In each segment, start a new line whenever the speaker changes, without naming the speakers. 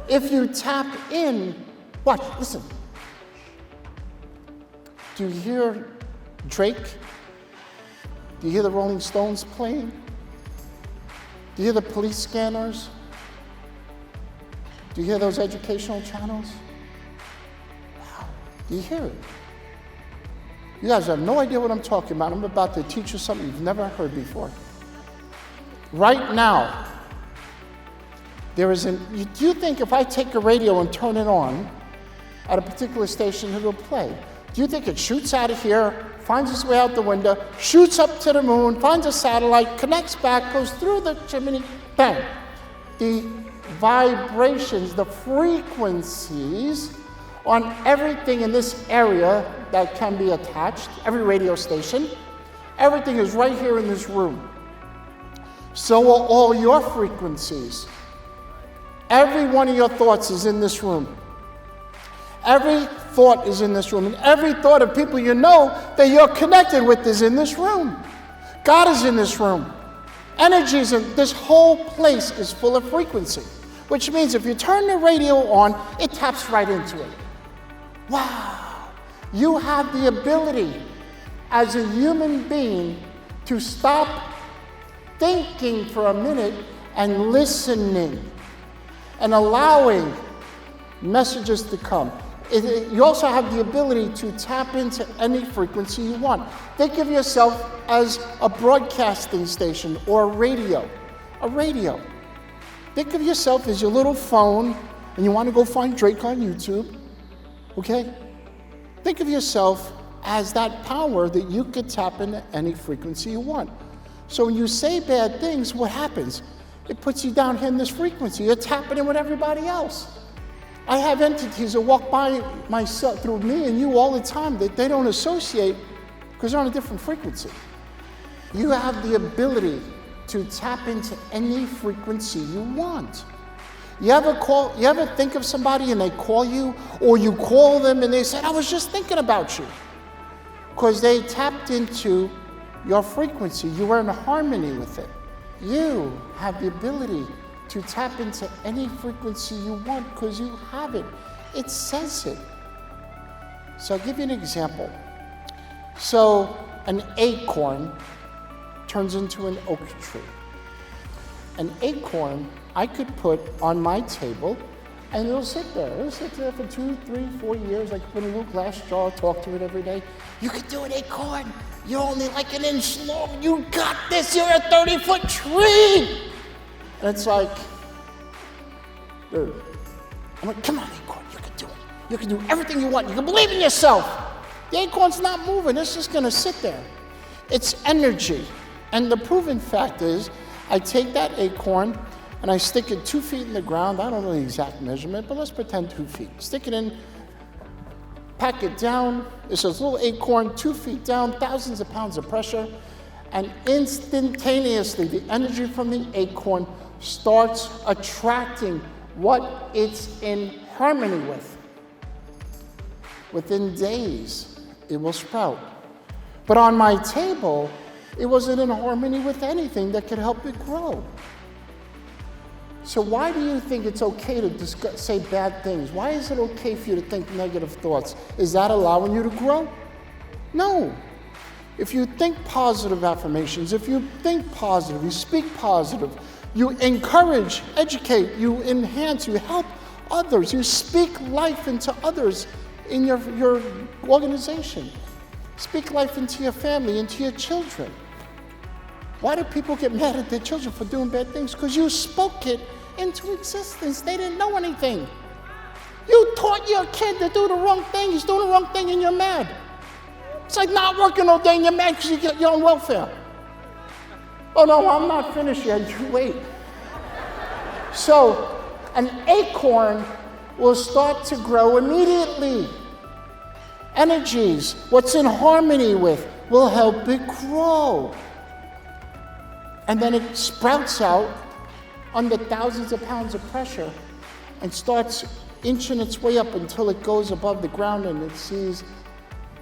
If you tap in, watch, listen. Do you hear Drake? Do you hear the Rolling Stones playing? Do you hear the police scanners? Do you hear those educational channels? Wow. Do you hear it? You guys have no idea what I'm talking about. I'm about to teach you something you've never heard before. Right now, do you think if I take a radio and turn it on at a particular station, it'll play? Do you think it shoots out of here, finds its way out the window, shoots up to the moon, finds a satellite, connects back, goes through the chimney, bang? The vibrations, the frequencies on everything in this area that can be attached, every radio station, everything is right here in this room. So are all your frequencies. Every one of your thoughts is in this room. Every thought is in this room. And every thought of people you know that you're connected with is in this room. God is in this room. Energy is in this whole place is full of frequency. Which means if you turn the radio on, it taps right into it. Wow. You have the ability as a human being to stop thinking for a minute and listening and allowing messages to come. You also have the ability to tap into any frequency you want. Think of yourself as a broadcasting station or a radio. A radio. Think of yourself as your little phone and you want to go find Drake on YouTube. Okay? Think of yourself as that power that you could tap into any frequency you want. So when you say bad things, what happens? It puts you down here in this frequency. You're tapping in with everybody else. I have entities that walk by myself, through me and you all the time that they don't associate because they're on a different frequency. You have the ability to tap into any frequency you want. You ever think of somebody and they call you, or you call them and they said, I was just thinking about you? Because they tapped into your frequency. You were in harmony with it. You have the ability to tap into any frequency you want because you have it. It says it. So I'll give you an example. So an acorn turns into an oak tree. An acorn I could put on my table and it'll sit there. It'll sit there for 2, 3, 4 years. I could put in a little glass jar, talk to it every day. You could do an acorn. You're only like an inch long. You got this. You're a 30-foot tree. And it's like, dude, I'm like, come on, acorn, you can do it. You can do everything you want. You can believe in yourself. The acorn's not moving. It's just going to sit there. It's energy. And the proven fact is, I take that acorn and I stick it 2 feet in the ground. I don't know the exact measurement, but let's pretend 2 feet. Stick it in, pack it down. It's a little acorn, 2 feet down, thousands of pounds of pressure. And instantaneously, the energy from the acorn starts attracting what it's in harmony with. Within days, it will sprout. But on my table, it wasn't in harmony with anything that could help it grow. So why do you think it's okay to say bad things? Why is it okay for you to think negative thoughts? Is that allowing you to grow? No. If you think positive affirmations, if you think positive, you speak positive, you encourage, educate, you enhance, you help others, you speak life into others in your organization. Speak life into your family, into your children. Why do people get mad at their children for doing bad things? Because you spoke it into existence. They didn't know anything. You taught your kid to do the wrong thing. He's doing the wrong thing and you're mad. It's like not working all day and you're mad because you get your own welfare. Oh no, I'm not finished yet. You wait. So an acorn will start to grow immediately. Energies, what's in harmony with, will help it grow. And then it sprouts out under thousands of pounds of pressure and starts inching its way up until it goes above the ground and it sees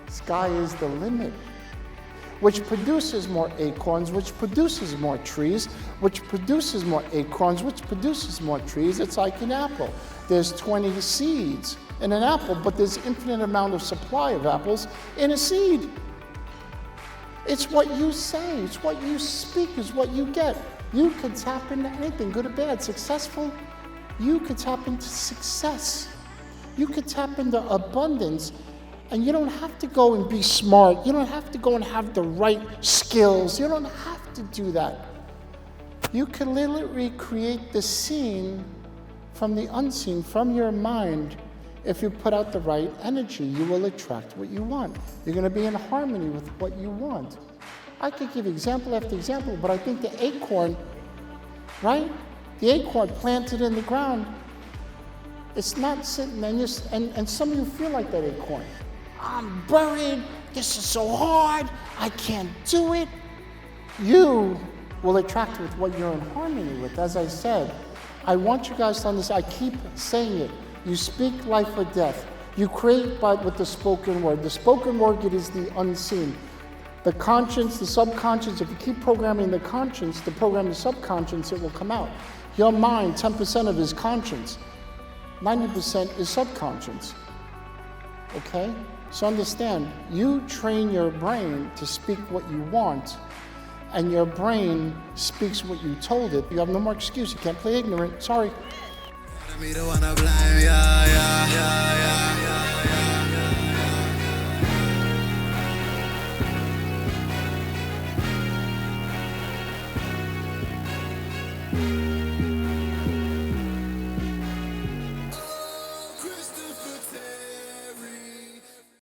sky is the limit. which produces more acorns, which produces more trees, which produces more acorns, which produces more trees. It's like an apple. There's 20 seeds in an apple, but there's infinite amount of supply of apples in a seed. It's what you say, it's what you speak, is what you get. You could tap into anything, good or bad, successful. You could tap into success. You could tap into abundance, and you don't have to go and be smart. You don't have to go and have the right skills. You don't have to do that. You can literally create the seen from the unseen, from your mind. If you put out the right energy, you will attract what you want. You're going to be in harmony with what you want. I could give example after example, but I think the acorn, right? The acorn planted in the ground, it's not sitting there, and some of you feel like that acorn. I'm buried, this is so hard, I can't do it. You will attract with what you're in harmony with. As I said, I want you guys to understand, I keep saying it. You speak life or death. You create with the spoken word. The spoken word, it is the unseen. The conscience, the subconscious, if you keep programming the conscience to program the subconscious, it will come out. Your mind, 10% of it is conscience. 90% is subconscious. Okay? So understand, you train your brain to speak what you want, and your brain speaks what you told it. You have no more excuse. You can't play ignorant. Sorry.